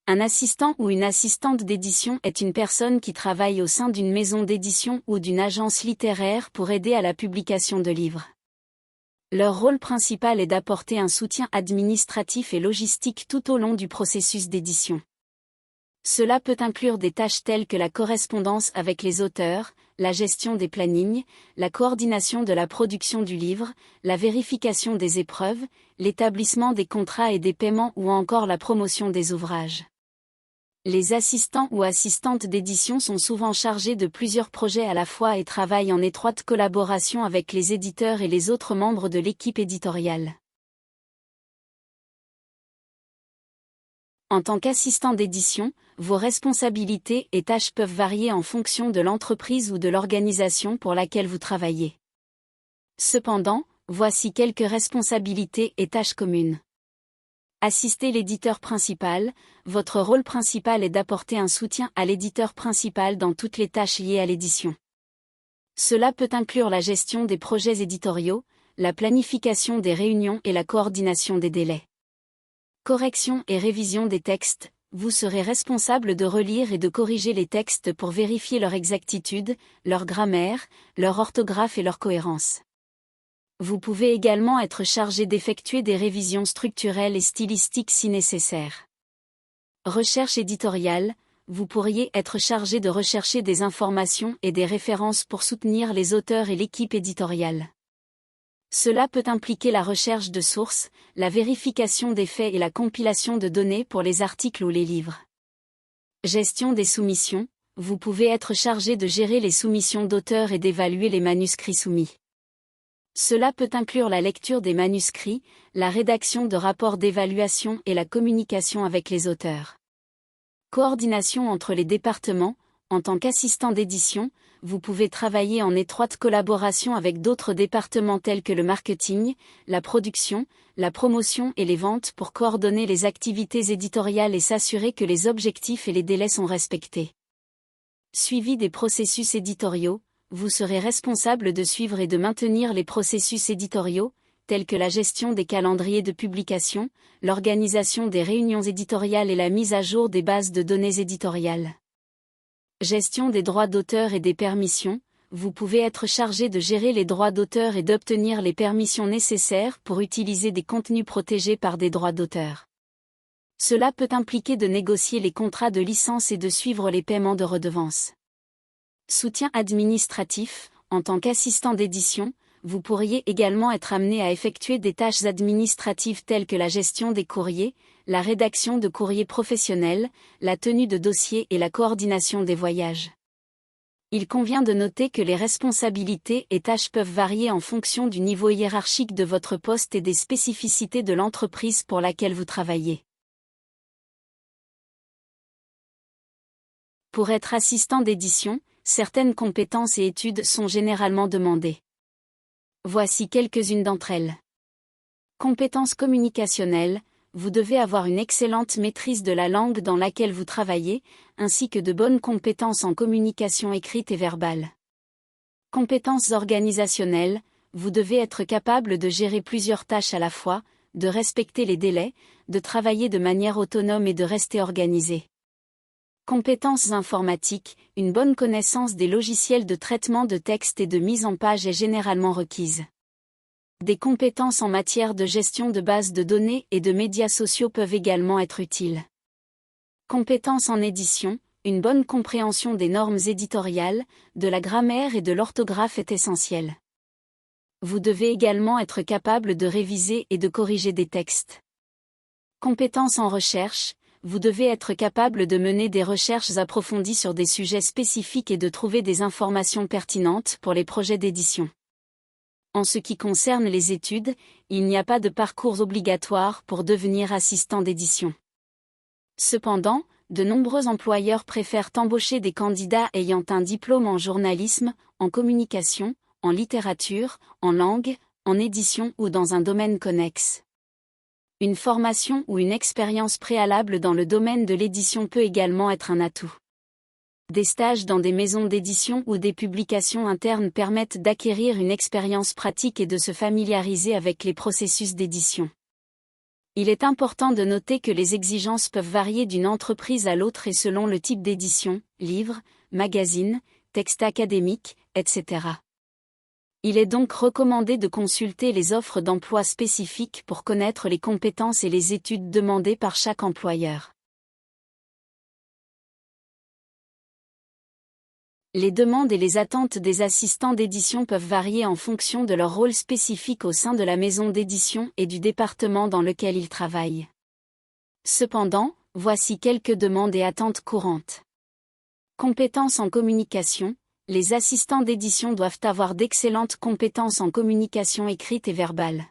Un assistant ou une assistante d'édition est une personne qui travaille au sein d'une maison d'édition ou d'une agence littéraire pour aider à la publication de livres. Leur rôle principal est d'apporter un soutien administratif et logistique tout au long du processus d'édition. Cela peut inclure des tâches telles que la correspondance avec les auteurs, la gestion des plannings, la coordination de la production du livre, la vérification des épreuves, l'établissement des contrats et des paiements ou encore la promotion des ouvrages. Les assistants ou assistantes d'édition sont souvent chargés de plusieurs projets à la fois et travaillent en étroite collaboration avec les éditeurs et les autres membres de l'équipe éditoriale. En tant qu'assistant d'édition, vos responsabilités et tâches peuvent varier en fonction de l'entreprise ou de l'organisation pour laquelle vous travaillez. Cependant, voici quelques responsabilités et tâches communes. Assistez l'éditeur principal. Votre rôle principal est d'apporter un soutien à l'éditeur principal dans toutes les tâches liées à l'édition. Cela peut inclure la gestion des projets éditoriaux, la planification des réunions et la coordination des délais. Correction et révision des textes. Vous serez responsable de relire et de corriger les textes pour vérifier leur exactitude, leur grammaire, leur orthographe et leur cohérence. Vous pouvez également être chargé d'effectuer des révisions structurelles et stylistiques si nécessaire. Recherche éditoriale. Vous pourriez être chargé de rechercher des informations et des références pour soutenir les auteurs et l'équipe éditoriale. Cela peut impliquer la recherche de sources, la vérification des faits et la compilation de données pour les articles ou les livres. Gestion des soumissions. Vous pouvez être chargé de gérer les soumissions d'auteurs et d'évaluer les manuscrits soumis. Cela peut inclure la lecture des manuscrits, la rédaction de rapports d'évaluation et la communication avec les auteurs. Coordination entre les départements. En tant qu'assistant d'édition, vous pouvez travailler en étroite collaboration avec d'autres départements tels que le marketing, la production, la promotion et les ventes pour coordonner les activités éditoriales et s'assurer que les objectifs et les délais sont respectés. Suivi des processus éditoriaux. Vous serez responsable de suivre et de maintenir les processus éditoriaux, tels que la gestion des calendriers de publication, l'organisation des réunions éditoriales et la mise à jour des bases de données éditoriales. Gestion des droits d'auteur et des permissions. Vous pouvez être chargé de gérer les droits d'auteur et d'obtenir les permissions nécessaires pour utiliser des contenus protégés par des droits d'auteur. Cela peut impliquer de négocier les contrats de licence et de suivre les paiements de redevances. Soutien administratif. En tant qu'assistant d'édition, vous pourriez également être amené à effectuer des tâches administratives telles que la gestion des courriers, la rédaction de courriers professionnels, la tenue de dossiers et la coordination des voyages. Il convient de noter que les responsabilités et tâches peuvent varier en fonction du niveau hiérarchique de votre poste et des spécificités de l'entreprise pour laquelle vous travaillez. Pour être assistant d'édition, certaines compétences et études sont généralement demandées. Voici quelques-unes d'entre elles. Compétences communicationnelles. Vous devez avoir une excellente maîtrise de la langue dans laquelle vous travaillez, ainsi que de bonnes compétences en communication écrite et verbale. Compétences organisationnelles. Vous devez être capable de gérer plusieurs tâches à la fois, de respecter les délais, de travailler de manière autonome et de rester organisé. Compétences informatiques. Une bonne connaissance des logiciels de traitement de texte et de mise en page est généralement requise. Des compétences en matière de gestion de bases de données et de médias sociaux peuvent également être utiles. Compétences en édition. Une bonne compréhension des normes éditoriales, de la grammaire et de l'orthographe est essentielle. Vous devez également être capable de réviser et de corriger des textes. Compétences en recherche. Vous devez être capable de mener des recherches approfondies sur des sujets spécifiques et de trouver des informations pertinentes pour les projets d'édition. En ce qui concerne les études, il n'y a pas de parcours obligatoire pour devenir assistant d'édition. Cependant, de nombreux employeurs préfèrent embaucher des candidats ayant un diplôme en journalisme, en communication, en littérature, en langue, en édition ou dans un domaine connexe. Une formation ou une expérience préalable dans le domaine de l'édition peut également être un atout. Des stages dans des maisons d'édition ou des publications internes permettent d'acquérir une expérience pratique et de se familiariser avec les processus d'édition. Il est important de noter que les exigences peuvent varier d'une entreprise à l'autre et selon le type d'édition, livre, magazine, texte académique, etc. Il est donc recommandé de consulter les offres d'emploi spécifiques pour connaître les compétences et les études demandées par chaque employeur. Les demandes et les attentes des assistants d'édition peuvent varier en fonction de leur rôle spécifique au sein de la maison d'édition et du département dans lequel ils travaillent. Cependant, voici quelques demandes et attentes courantes. Compétences en communication. Les assistants d'édition doivent avoir d'excellentes compétences en communication écrite et verbale.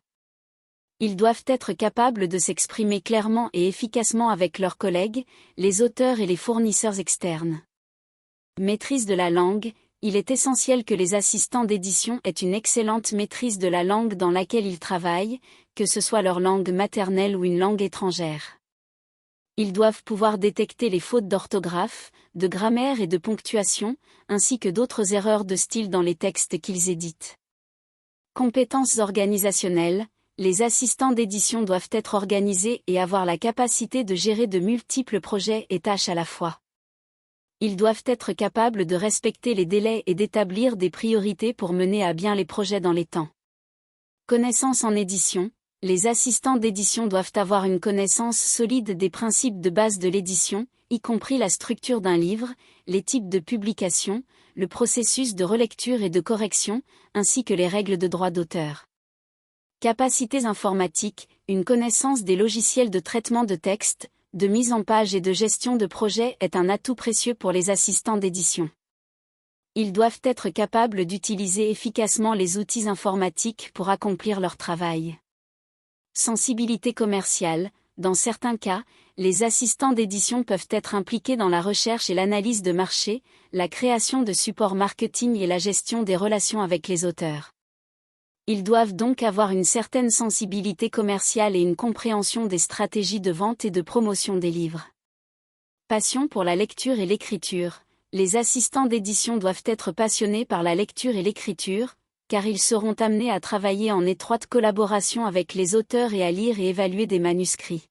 Ils doivent être capables de s'exprimer clairement et efficacement avec leurs collègues, les auteurs et les fournisseurs externes. Maîtrise de la langue. Il est essentiel que les assistants d'édition aient une excellente maîtrise de la langue dans laquelle ils travaillent, que ce soit leur langue maternelle ou une langue étrangère. Ils doivent pouvoir détecter les fautes d'orthographe, de grammaire et de ponctuation, ainsi que d'autres erreurs de style dans les textes qu'ils éditent. Compétences organisationnelles. Les assistants d'édition doivent être organisés et avoir la capacité de gérer de multiples projets et tâches à la fois. Ils doivent être capables de respecter les délais et d'établir des priorités pour mener à bien les projets dans les temps. Connaissances en édition. Les assistants d'édition doivent avoir une connaissance solide des principes de base de l'édition, y compris la structure d'un livre, les types de publication, le processus de relecture et de correction, ainsi que les règles de droit d'auteur. Capacités informatiques. Une connaissance des logiciels de traitement de texte, de mise en page et de gestion de projet est un atout précieux pour les assistants d'édition. Ils doivent être capables d'utiliser efficacement les outils informatiques pour accomplir leur travail. Sensibilité commerciale. Dans certains cas, les assistants d'édition peuvent être impliqués dans la recherche et l'analyse de marché, la création de supports marketing et la gestion des relations avec les auteurs. Ils doivent donc avoir une certaine sensibilité commerciale et une compréhension des stratégies de vente et de promotion des livres. Passion pour la lecture et l'écriture. Les assistants d'édition doivent être passionnés par la lecture et l'écriture, car ils seront amenés à travailler en étroite collaboration avec les auteurs et à lire et évaluer des manuscrits.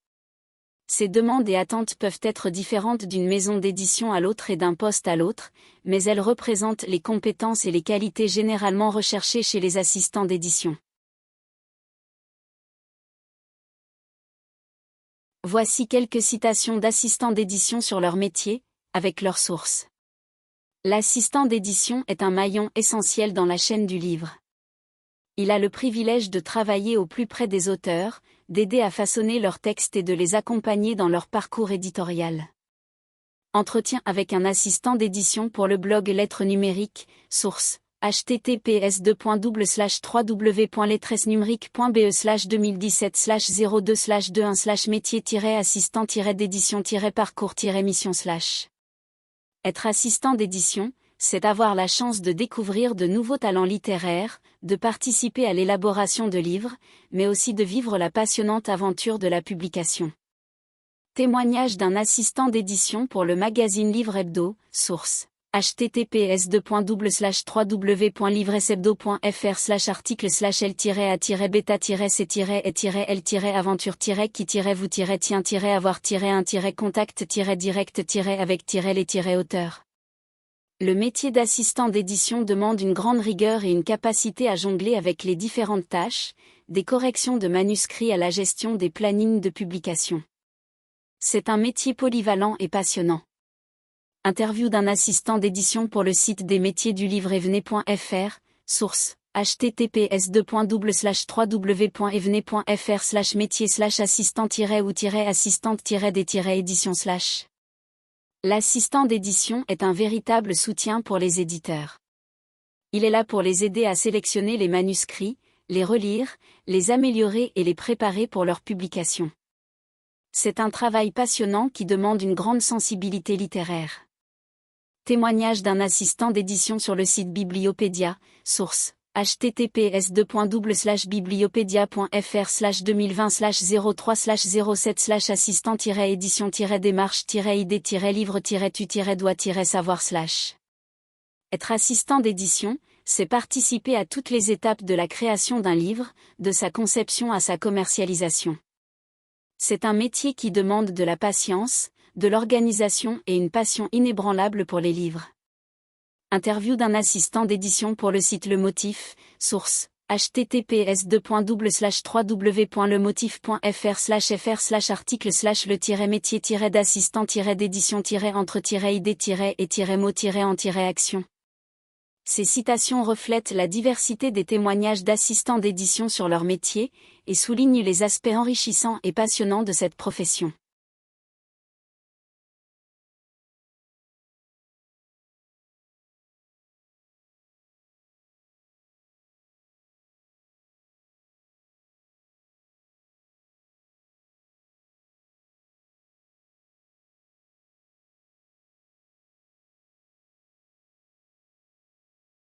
Ces demandes et attentes peuvent être différentes d'une maison d'édition à l'autre et d'un poste à l'autre, mais elles représentent les compétences et les qualités généralement recherchées chez les assistants d'édition. Voici quelques citations d'assistants d'édition sur leur métier, avec leurs sources. L'assistant d'édition est un maillon essentiel dans la chaîne du livre. Il a le privilège de travailler au plus près des auteurs, d'aider à façonner leurs textes et de les accompagner dans leur parcours éditorial. Entretien avec un assistant d'édition pour le blog Lettres numériques, source, https://www.lettresnumériques.be/2017/02/métier-assistant-d'édition-parcours-mission/. Être assistant d'édition, c'est avoir la chance de découvrir de nouveaux talents littéraires, de participer à l'élaboration de livres, mais aussi de vivre la passionnante aventure de la publication. Témoignage d'un assistant d'édition pour le magazine Livre Hebdo, source, https://www.livresebdo.fr/article/l-bêta-c'est-et-avec-direct-avec-les-auteur. Le métier d'assistant d'édition demande une grande rigueur et une capacité à jongler avec les différentes tâches, des corrections de manuscrits à la gestion des plannings de publication. C'est un métier polyvalent et passionnant. Interview d'un assistant d'édition pour le site des métiers du livre evenet.fr, source, https://www.evenet.fr/métier/assistant-ou-assistante-des-éditions/. L'assistant d'édition est un véritable soutien pour les éditeurs. Il est là pour les aider à sélectionner les manuscrits, les relire, les améliorer et les préparer pour leur publication. C'est un travail passionnant qui demande une grande sensibilité littéraire. Témoignage d'un assistant d'édition sur le site Bibliopédia, source, https://bibliopédia.fr/2020/03/07/assistant-édition-démarche-livre-tu-dois-savoir/. Être assistant d'édition, c'est participer à toutes les étapes de la création d'un livre, de sa conception à sa commercialisation. C'est un métier qui demande de la patience, de l'organisation et une passion inébranlable pour les livres. Interview d'un assistant d'édition pour le site Le Motif, source https://www.lemotif.fr/assistant-d'édition-entre-métier-en-action. Ces citations reflètent la diversité des témoignages d'assistants d'édition sur leur métier, et soulignent les aspects enrichissants et passionnants de cette profession.